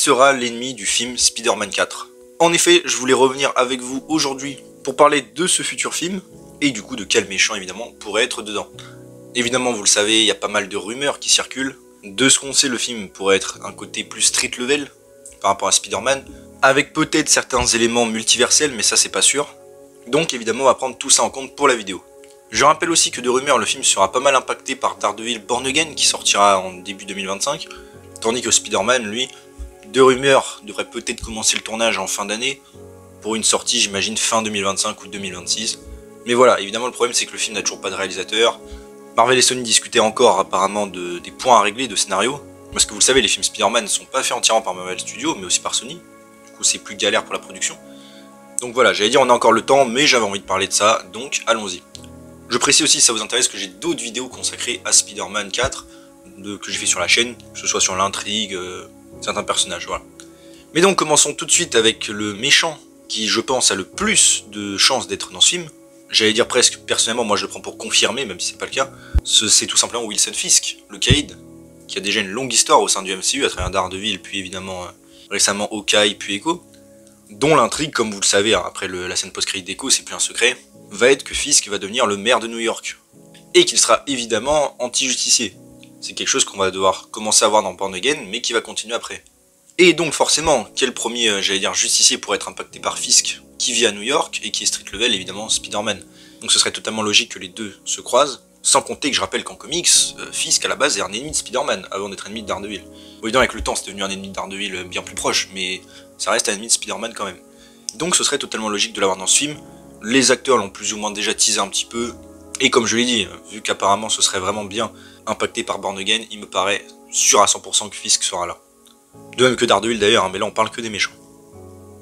sera l'ennemi du film Spider-Man 4. En effet, je voulais revenir avec vous aujourd'hui pour parler de ce futur film, et du coup de quel méchant évidemment pourrait être dedans. Évidemment, vous le savez, il y a pas mal de rumeurs qui circulent. De ce qu'on sait, le film pourrait être un côté plus street level par rapport à Spider-Man, avec peut-être certains éléments multiversels, mais ça c'est pas sûr. Donc évidemment, on va prendre tout ça en compte pour la vidéo. Je rappelle aussi que de rumeurs, le film sera pas mal impacté par Daredevil Born Again qui sortira en début 2025, tandis que Spider-Man, lui, de rumeurs devrait peut-être commencer le tournage en fin d'année, pour une sortie j'imagine fin 2025 ou 2026. Mais voilà, évidemment le problème c'est que le film n'a toujours pas de réalisateur. Marvel et Sony discutaient encore apparemment des points à régler de scénario, parce que vous le savez, les films Spider-Man ne sont pas faits entièrement par Marvel Studios, mais aussi par Sony. Du coup c'est plus galère pour la production. Donc voilà, j'allais dire on a encore le temps, mais j'avais envie de parler de ça, donc allons-y. Je précise aussi si ça vous intéresse que j'ai d'autres vidéos consacrées à Spider-Man 4, que j'ai fait sur la chaîne, que ce soit sur l'intrigue, certains personnages, voilà. Mais donc commençons tout de suite avec le méchant qui je pense a le plus de chances d'être dans ce film. J'allais dire presque, personnellement moi je le prends pour confirmer, même si c'est pas le cas. C'est tout simplement Wilson Fisk, le Caïd, qui a déjà une longue histoire au sein du MCU à travers Daredevil, puis évidemment récemment Hawkeye, puis Echo, dont l'intrigue, comme vous le savez, après la scène post-crédit d'Echo, c'est plus un secret, va être que Fisk va devenir le maire de New York. Et qu'il sera évidemment anti-justicier. C'est quelque chose qu'on va devoir commencer à voir dans Born Again, mais qui va continuer après. Et donc forcément, quel premier, j'allais dire, justicier pourrait être impacté par Fisk, qui vit à New York, et qui est street level, évidemment, Spider-Man. Donc ce serait totalement logique que les deux se croisent, sans compter que je rappelle qu'en comics, Fisk à la base est un ennemi de Spider-Man, avant d'être ennemi de Daredevil. Bon, évidemment avec le temps c'est devenu un ennemi de Daredevil bien plus proche, mais ça reste un ennemi de Spider-Man quand même. Donc ce serait totalement logique de l'avoir dans ce film. Les acteurs l'ont plus ou moins déjà teasé un petit peu, et comme je l'ai dit, vu qu'apparemment ce serait vraiment bien impacté par Born Again, il me paraît sûr à 100% que Fisk sera là. De même que Daredevil d'ailleurs, mais là on parle que des méchants.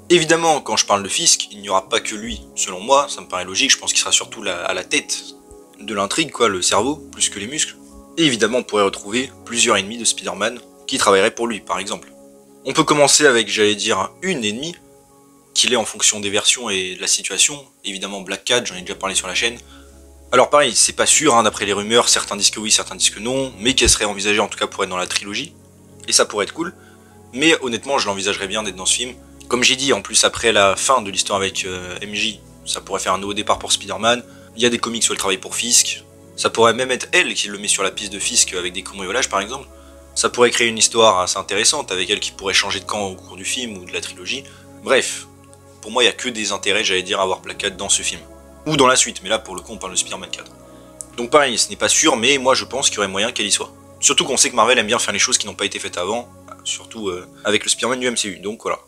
Évidemment, quand je parle de Fisk, il n'y aura pas que lui, selon moi, ça me paraît logique, je pense qu'il sera surtout à la tête de l'intrigue, quoi, le cerveau, plus que les muscles. Et évidemment, on pourrait retrouver plusieurs ennemis de Spider-Man qui travailleraient pour lui, par exemple. On peut commencer avec, j'allais dire, une ennemie, qu'il est en fonction des versions et de la situation. Évidemment, Black Cat, j'en ai déjà parlé sur la chaîne. Alors pareil, c'est pas sûr, hein, d'après les rumeurs, certains disent que oui, certains disent que non, mais qu'elle serait envisagée en tout cas pour être dans la trilogie. Et ça pourrait être cool. Mais honnêtement, je l'envisagerais bien d'être dans ce film. Comme j'ai dit, en plus après la fin de l'histoire avec MJ, ça pourrait faire un nouveau départ pour Spider-Man. Il y a des comics où elle travaille pour Fisk. Ça pourrait même être elle qui le met sur la piste de Fisk avec des cambriolages par exemple. Ça pourrait créer une histoire assez intéressante avec elle qui pourrait changer de camp au cours du film ou de la trilogie. Bref, pour moi il n'y a que des intérêts, j'allais dire, à avoir Black Cat dans ce film. Ou dans la suite, mais là pour le coup on parle de Spider-Man 4. Donc pareil, ce n'est pas sûr, mais moi je pense qu'il y aurait moyen qu'elle y soit. Surtout qu'on sait que Marvel aime bien faire les choses qui n'ont pas été faites avant, surtout avec le Spider-Man du MCU, donc voilà.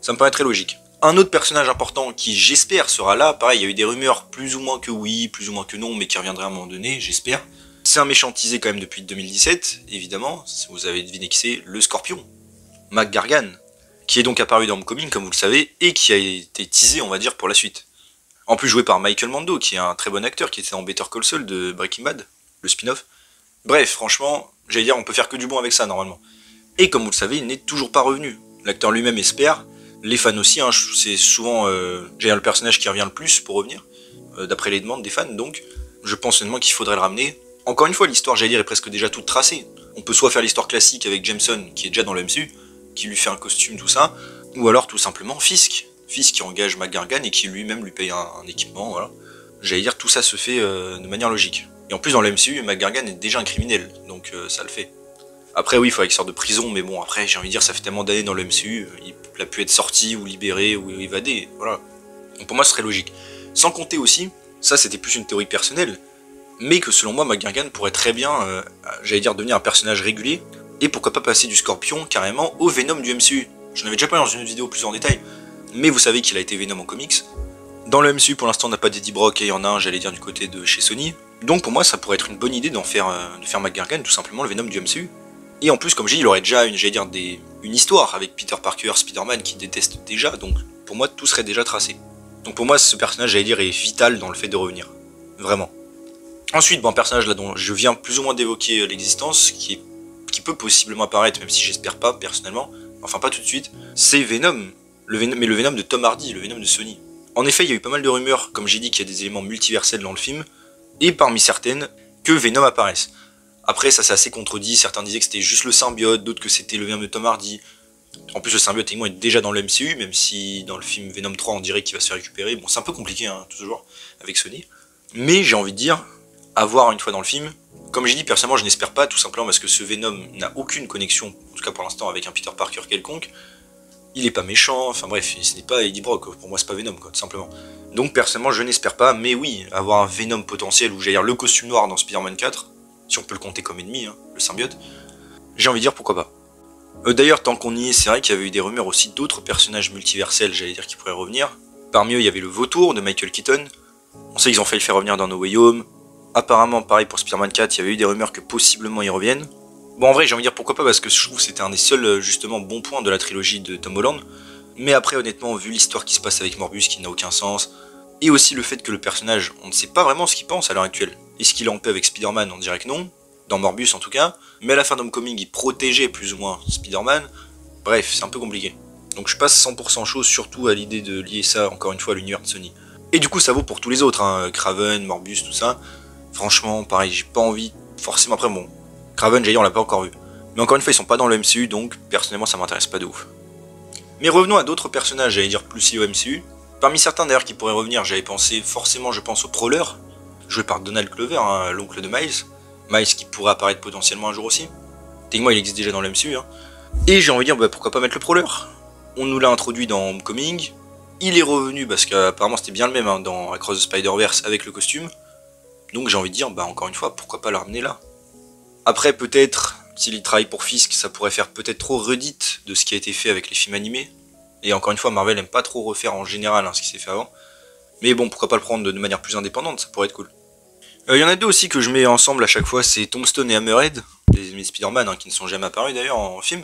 Ça me paraît très logique. Un autre personnage important qui j'espère sera là, pareil il y a eu des rumeurs plus ou moins que oui, plus ou moins que non, mais qui reviendrait à un moment donné, j'espère. C'est un méchant teasé quand même depuis 2017, évidemment, si vous avez deviné qui c'est, le Scorpion, Mac Gargan, qui est donc apparu dans Homecoming comme vous le savez, et qui a été teasé on va dire pour la suite. En plus joué par Michael Mando, qui est un très bon acteur, qui était dans Better Call Saul de Breaking Bad, le spin-off. Bref, franchement, j'allais dire on peut faire que du bon avec ça normalement. Et comme vous le savez, il n'est toujours pas revenu. L'acteur lui-même espère, les fans aussi, hein, c'est souvent le personnage qui revient le plus pour revenir, d'après les demandes des fans, donc je pense honnêtement qu'il faudrait le ramener. Encore une fois, l'histoire, j'allais dire, est presque déjà toute tracée. On peut soit faire l'histoire classique avec Jameson, qui est déjà dans le MCU, qui lui fait un costume, tout ça, ou alors tout simplement Fisk. Fisk qui engage Mac Gargan et qui lui-même lui paye un équipement, voilà. J'allais dire, tout ça se fait de manière logique. Et en plus, dans le MCU, Mac Gargan est déjà un criminel, donc ça le fait. Après oui, il faudrait qu'il sorte de prison, mais bon, après, j'ai envie de dire, ça fait tellement d'années dans le MCU, il a pu être sorti, ou libéré, ou évadé, voilà. Donc pour moi, ce serait logique. Sans compter aussi, ça c'était plus une théorie personnelle, mais que selon moi, Mac Gargan pourrait très bien, j'allais dire, devenir un personnage régulier, et pourquoi pas passer du Scorpion, carrément, au Venom du MCU. J'en avais déjà parlé dans une vidéo plus en détail, mais vous savez qu'il a été Venom en comics. Dans le MCU, pour l'instant, on n'a pas d'Eddie Brock, et il y en a un, j'allais dire, du côté de chez Sony. Donc pour moi, ça pourrait être une bonne idée de faire Mac Gargan, tout simplement, le Venom du MCU. Et en plus, comme j'ai dit, il aurait déjà une histoire avec Peter Parker, Spider-Man, qui déteste déjà, donc pour moi, tout serait déjà tracé. Donc pour moi, ce personnage, j'allais dire, est vital dans le fait de revenir. Vraiment. Ensuite, bon, un personnage là dont je viens plus ou moins d'évoquer l'existence, qui peut possiblement apparaître, même si j'espère pas, personnellement, enfin pas tout de suite, c'est Venom. Mais le Venom de Tom Hardy, le Venom de Sony. En effet, il y a eu pas mal de rumeurs, comme j'ai dit, qu'il y a des éléments multiversels dans le film, et parmi certaines, que Venom apparaisse. Après, ça s'est assez contredit, certains disaient que c'était juste le symbiote, d'autres que c'était le Venom de Tom Hardy. En plus le symbiote techniquement est déjà dans le MCU, même si dans le film Venom 3 on dirait qu'il va se faire récupérer. Bon c'est un peu compliqué hein, toujours avec Sony. Mais j'ai envie de dire, à voir une fois dans le film. Comme j'ai dit, personnellement je n'espère pas, tout simplement parce que ce Venom n'a aucune connexion, en tout cas pour l'instant, avec un Peter Parker quelconque. Il est pas méchant, enfin bref, ce n'est pas Eddie Brock, pour moi c'est pas Venom quoi, tout simplement. Donc personnellement je n'espère pas, mais oui, avoir un Venom potentiel, ou j'allais dire le costume noir dans Spider-Man 4, si on peut le compter comme ennemi, hein, le symbiote, j'ai envie de dire pourquoi pas. D'ailleurs, tant qu'on y est, c'est vrai qu'il y avait eu des rumeurs aussi d'autres personnages multiversels, j'allais dire, qui pourraient revenir. Parmi eux, il y avait le Vautour de Michael Keaton. On sait qu'ils ont failli le faire revenir dans No Way Home. Apparemment, pareil pour Spider-Man 4, il y avait eu des rumeurs que possiblement ils reviennent. Bon, en vrai, j'ai envie de dire pourquoi pas, parce que je trouve que c'était un des seuls, justement, bons points de la trilogie de Tom Holland. Mais après, honnêtement, vu l'histoire qui se passe avec Morbius, qui n'a aucun sens, et aussi le fait que le personnage, on ne sait pas vraiment ce qu'il pense à l'heure actuelle. Est-ce qu'il est en paix avec Spider-Man? On dirait que non. Dans Morbius en tout cas, mais à la fin d'Homecoming il protégeait plus ou moins Spider-Man, bref c'est un peu compliqué. Donc je passe 100% chaud surtout à l'idée de lier ça encore une fois à l'univers de Sony. Et du coup ça vaut pour tous les autres, hein, Kraven, Morbius, tout ça, franchement pareil j'ai pas envie, forcément après bon, Kraven j'allais dire on l'a pas encore vu, mais encore une fois ils sont pas dans le MCU donc personnellement ça m'intéresse pas de ouf. Mais revenons à d'autres personnages, j'allais dire plus liés au MCU, parmi certains d'ailleurs qui pourraient revenir j'avais pensé forcément je pense au Prowler, joué par Donald Glover, hein, l'oncle de Miles. Miles qui pourrait apparaître potentiellement un jour aussi. Techniquement il existe déjà dans le MCU. Hein. Et j'ai envie de dire bah, pourquoi pas mettre le Prowler. On nous l'a introduit dans Homecoming. Il est revenu parce qu'apparemment c'était bien le même hein, dans Across the Spider-Verse avec le costume. Donc j'ai envie de dire bah encore une fois pourquoi pas le ramener là. Après peut-être s'il travaille pour Fisk ça pourrait faire peut-être trop redite de ce qui a été fait avec les films animés. Et encore une fois Marvel aime pas trop refaire en général hein, ce qui s'est fait avant. Mais bon pourquoi pas le prendre de manière plus indépendante, ça pourrait être cool. Il y en a deux aussi que je mets ensemble à chaque fois, c'est Tombstone et Hammerhead, les ennemis de Spider-Man, hein, qui ne sont jamais apparus d'ailleurs en film.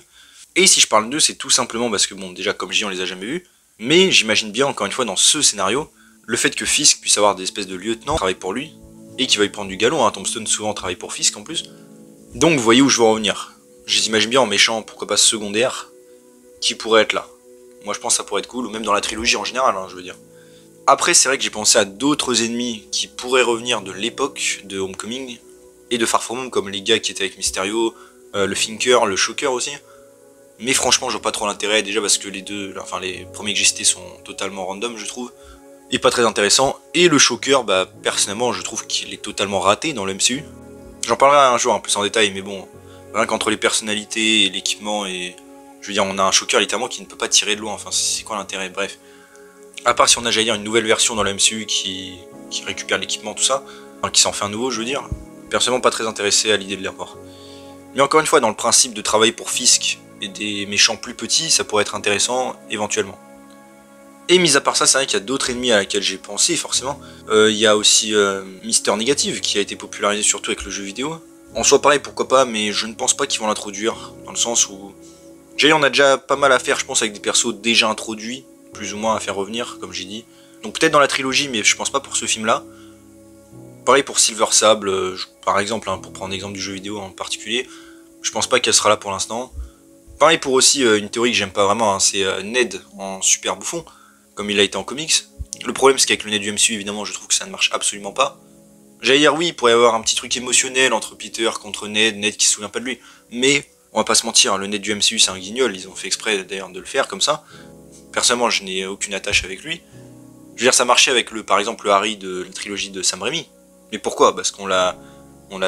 Et si je parle d'eux, c'est tout simplement parce que, bon, déjà, comme je dis, on les a jamais vus, mais j'imagine bien, encore une fois, dans ce scénario, le fait que Fisk puisse avoir des espèces de lieutenants qui travaillent pour lui, et qui va y prendre du galon, hein, Tombstone souvent travaille pour Fisk en plus. Donc, vous voyez où je veux en revenir. Je les imagine bien en méchant, pourquoi pas secondaire, qui pourrait être là. Moi, je pense que ça pourrait être cool, ou même dans la trilogie en général, hein, je veux dire. Après, c'est vrai que j'ai pensé à d'autres ennemis qui pourraient revenir de l'époque de Homecoming et de Far From Home, comme les gars qui étaient avec Mysterio, le Thinker, le Shocker aussi. Mais franchement, je vois pas trop l'intérêt, déjà parce que les deux, enfin les premiers que j'ai cités sont totalement random, je trouve, et pas très intéressants. Et le Shocker, bah personnellement, je trouve qu'il est totalement raté dans le MCU. J'en parlerai un jour un peu plus en détail, mais bon, rien qu'entre les personnalités et l'équipement, et je veux dire, on a un Shocker littéralement qui ne peut pas tirer de loin, enfin c'est quoi l'intérêt, bref. À part si on a, j'allais dire, une nouvelle version dans la MCU qui récupère l'équipement, tout ça, enfin, qui s'en fait un nouveau, je veux dire. Personnellement, pas très intéressé à l'idée de les revoir. Mais encore une fois, dans le principe de travailler pour Fisk et des méchants plus petits, ça pourrait être intéressant, éventuellement. Et mis à part ça, c'est vrai qu'il y a d'autres ennemis à laquelle j'ai pensé, forcément. Il y a aussi Mister Négative, qui a été popularisé surtout avec le jeu vidéo. En soi, pareil, pourquoi pas, mais je ne pense pas qu'ils vont l'introduire, dans le sens où... J'allais, on a déjà pas mal à faire, je pense, avec des persos déjà introduits, plus ou moins à faire revenir, comme j'ai dit. Donc peut-être dans la trilogie, mais je pense pas pour ce film-là. Pareil pour Silver Sable, par exemple, hein, pour prendre l'exemple du jeu vidéo en particulier, je pense pas qu'elle sera là pour l'instant. Pareil pour aussi une théorie que j'aime pas vraiment, hein, c'est Ned en super bouffon, comme il a été en comics. Le problème c'est qu'avec le Ned du MCU, évidemment, je trouve que ça ne marche absolument pas. J'allais dire oui, il pourrait y avoir un petit truc émotionnel entre Peter contre Ned, Ned qui se souvient pas de lui, mais on va pas se mentir, le Ned du MCU c'est un guignol, ils ont fait exprès d'ailleurs de le faire comme ça. Personnellement, je n'ai aucune attache avec lui. Je veux dire, ça marchait avec par exemple le Harry de la trilogie de Sam Raimi. Mais pourquoi? Parce qu'on l'a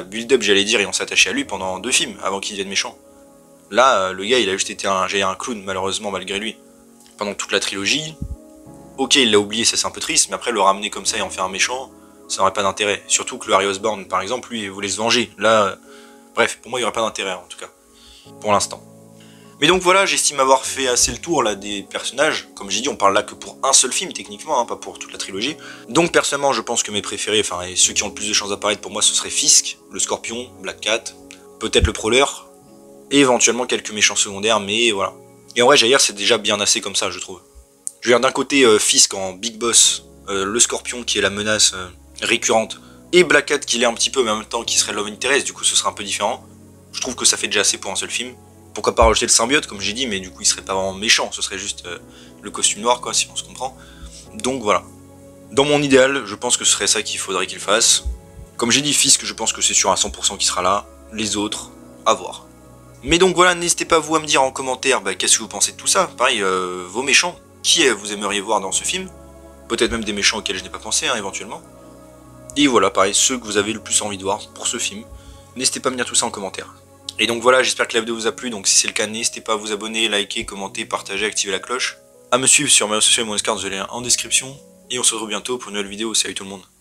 build-up, j'allais dire, et on s'est attaché à lui pendant 2 films, avant qu'il devienne méchant. Là, le gars, il a juste été un clown, malheureusement, malgré lui. Pendant toute la trilogie. Ok, il l'a oublié, ça c'est un peu triste, mais après, le ramener comme ça et en faire un méchant, ça n'aurait pas d'intérêt. Surtout que le Harry Osborn, par exemple, lui, il voulait se venger. Là, bref, pour moi, il n'y aurait pas d'intérêt, en tout cas. Pour l'instant. Mais donc voilà, j'estime avoir fait assez le tour là des personnages. Comme j'ai dit, on parle là que pour un seul film techniquement, hein, pas pour toute la trilogie. Donc personnellement, je pense que mes préférés, enfin et ceux qui ont le plus de chances d'apparaître pour moi, ce serait Fisk, le Scorpion, Black Cat, peut-être le Prowler, et éventuellement quelques méchants secondaires, mais voilà. Et en vrai, j'allais dire, c'est déjà bien assez comme ça, je trouve. Je veux dire, d'un côté, Fisk en Big Boss, le Scorpion qui est la menace récurrente, et Black Cat qui l'est un petit peu, mais en même temps qui serait Love Interest, du coup ce serait un peu différent. Je trouve que ça fait déjà assez pour un seul film. Pourquoi pas rajouter le symbiote, comme j'ai dit, mais du coup il serait pas vraiment méchant, ce serait juste le costume noir, quoi, si on se comprend. Donc voilà. Dans mon idéal, je pense que ce serait ça qu'il faudrait qu'il fasse. Comme j'ai dit, Fisk, je pense que c'est sûr à 100% qu'il sera là. Les autres, à voir. Mais donc voilà, n'hésitez pas vous à me dire en commentaire qu'est-ce que vous pensez de tout ça. Pareil, vos méchants, qui vous aimeriez voir dans ce film? Peut-être même des méchants auxquels je n'ai pas pensé, hein, éventuellement. Et voilà, pareil, ceux que vous avez le plus envie de voir pour ce film. N'hésitez pas à me dire tout ça en commentaire. Et donc voilà, j'espère que la vidéo vous a plu, donc si c'est le cas, n'hésitez pas à vous abonner, liker, commenter, partager, activer la cloche. À me suivre sur mes réseaux sociaux et mon Discord, vous avez les liens en description. Et on se retrouve bientôt pour une nouvelle vidéo. Salut tout le monde.